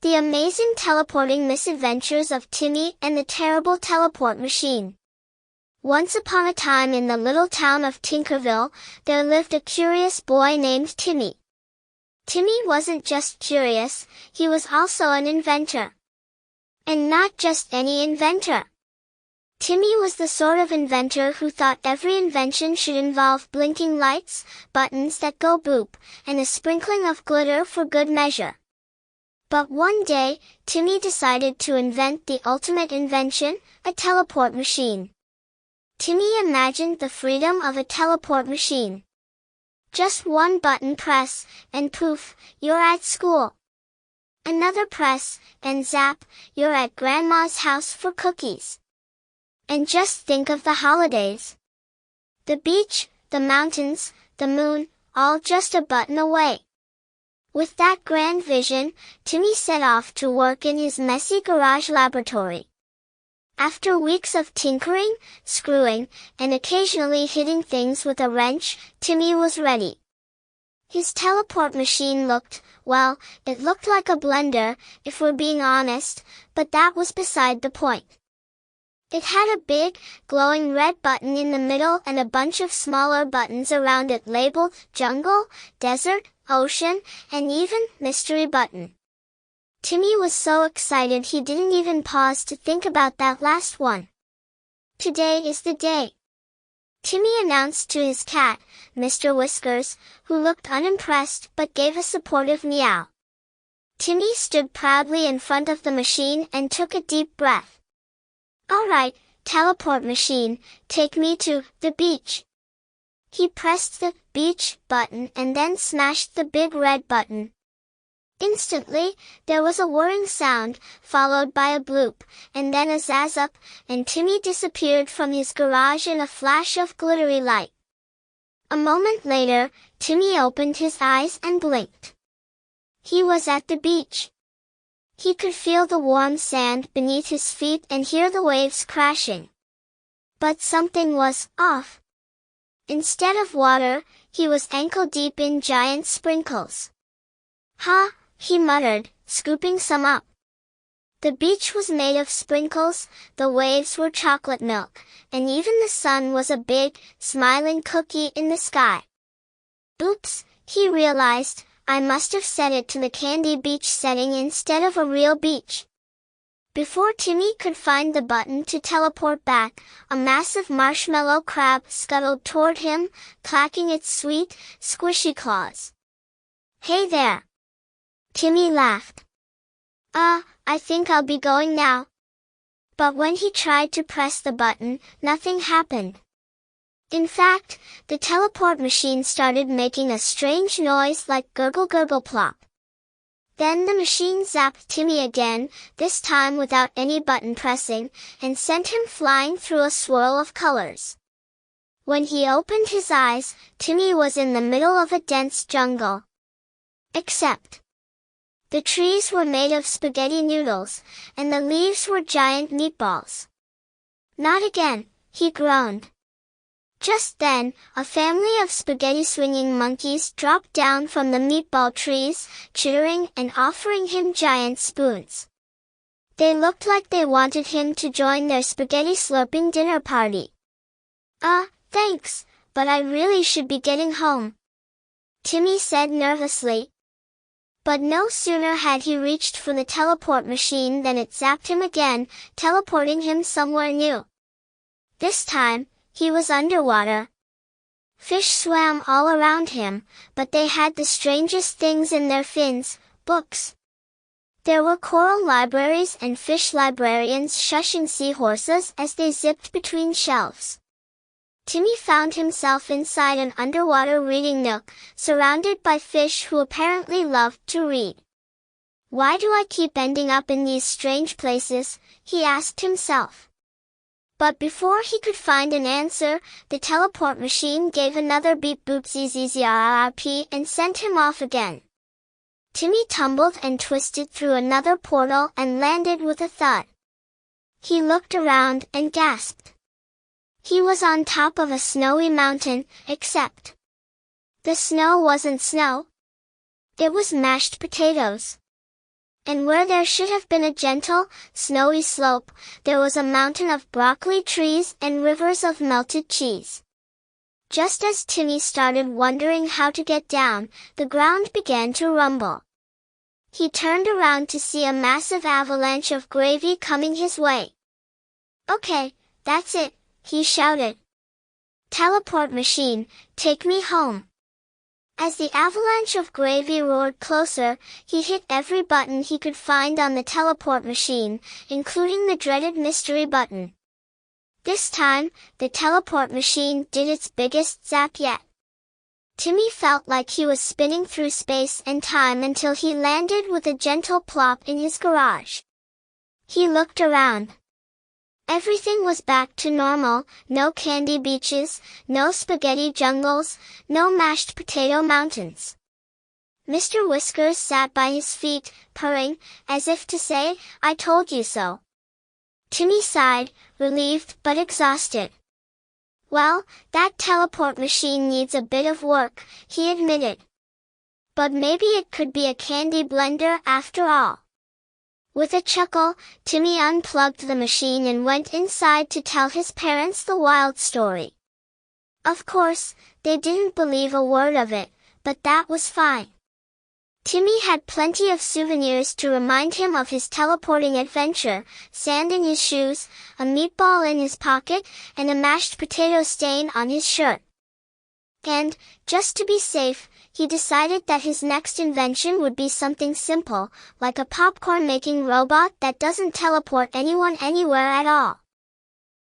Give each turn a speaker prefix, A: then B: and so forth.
A: The Amazing Teleporting Misadventures of Timmy and the Terrible Teleport Machine. Once upon a time in the little town of Tinkerville, there lived a curious boy named Timmy. Timmy wasn't just curious, he was also an inventor. And not just any inventor. Timmy was the sort of inventor who thought every invention should involve blinking lights, buttons that go boop, and a sprinkling of glitter for good measure. But one day, Timmy decided to invent the ultimate invention, a teleport machine. Timmy imagined the freedom of a teleport machine. Just one button press, and poof, you're at school. Another press, and zap, you're at Grandma's house for cookies. And just think of the holidays. The beach, the mountains, the moon, all just a button away. With that grand vision, Timmy set off to work in his messy garage laboratory. After weeks of tinkering, screwing, and occasionally hitting things with a wrench, Timmy was ready. His teleport machine looked, well, it looked like a blender, if we're being honest, but that was beside the point. It had a big, glowing red button in the middle and a bunch of smaller buttons around it labeled Jungle, Desert, Ocean, and even Mystery Button. Timmy was so excited he didn't even pause to think about that last one. Today is the day, Timmy announced to his cat, Mr. Whiskers, who looked unimpressed but gave a supportive meow. Timmy stood proudly in front of the machine and took a deep breath. All right, teleport machine, take me to the beach. He pressed the beach button and then smashed the big red button. Instantly, there was a whirring sound, followed by a bloop, and then a zazz-up, and Timmy disappeared from his garage in a flash of glittery light. A moment later, Timmy opened his eyes and blinked. He was at the beach. He could feel the warm sand beneath his feet and hear the waves crashing. But something was off. Instead of water, he was ankle-deep in giant sprinkles. "Ha!" he muttered, scooping some up. The beach was made of sprinkles, the waves were chocolate milk, and even the sun was a big, smiling cookie in the sky. Oops, he realized, I must have set it to the candy beach setting instead of a real beach. Before Timmy could find the button to teleport back, a massive marshmallow crab scuttled toward him, clacking its sweet, squishy claws. "Hey there!" Timmy laughed. I think I'll be going now." But when he tried to press the button, nothing happened. In fact, the teleport machine started making a strange noise like gurgle gurgle plop. Then the machine zapped Timmy again, this time without any button pressing, and sent him flying through a swirl of colors. When he opened his eyes, Timmy was in the middle of a dense jungle. Except the trees were made of spaghetti noodles, and the leaves were giant meatballs. "Not again," he groaned. Just then, a family of spaghetti-swinging monkeys dropped down from the meatball trees, chittering and offering him giant spoons. They looked like they wanted him to join their spaghetti-slurping dinner party. Thanks, but I really should be getting home," Timmy said nervously. But no sooner had he reached for the teleport machine than it zapped him again, teleporting him somewhere new. This time, he was underwater. Fish swam all around him, but they had the strangest things in their fins, books. There were coral libraries and fish librarians shushing seahorses as they zipped between shelves. Timmy found himself inside an underwater reading nook, surrounded by fish who apparently loved to read. "Why do I keep ending up in these strange places?" he asked himself. But before he could find an answer, the teleport machine gave another beep boop zzzzrrp and sent him off again. Timmy tumbled and twisted through another portal and landed with a thud. He looked around and gasped. He was on top of a snowy mountain, except the snow wasn't snow. It was mashed potatoes. And where there should have been a gentle, snowy slope, there was a mountain of broccoli trees and rivers of melted cheese. Just as Timmy started wondering how to get down, the ground began to rumble. He turned around to see a massive avalanche of gravy coming his way. "Okay, that's it," he shouted. "Teleport machine, take me home." As the avalanche of gravy roared closer, he hit every button he could find on the teleport machine, including the dreaded mystery button. This time, the teleport machine did its biggest zap yet. Timmy felt like he was spinning through space and time until he landed with a gentle plop in his garage. He looked around. Everything was back to normal, no candy beaches, no spaghetti jungles, no mashed potato mountains. Mr. Whiskers sat by his feet, purring, as if to say, "I told you so." Timmy sighed, relieved but exhausted. "Well, that teleport machine needs a bit of work," he admitted. "But maybe it could be a candy blender after all." With a chuckle, Timmy unplugged the machine and went inside to tell his parents the wild story. Of course, they didn't believe a word of it, but that was fine. Timmy had plenty of souvenirs to remind him of his teleporting adventure: sand in his shoes, a meatball in his pocket, and a mashed potato stain on his shirt. And, just to be safe, he decided that his next invention would be something simple, like a popcorn-making robot that doesn't teleport anyone anywhere at all.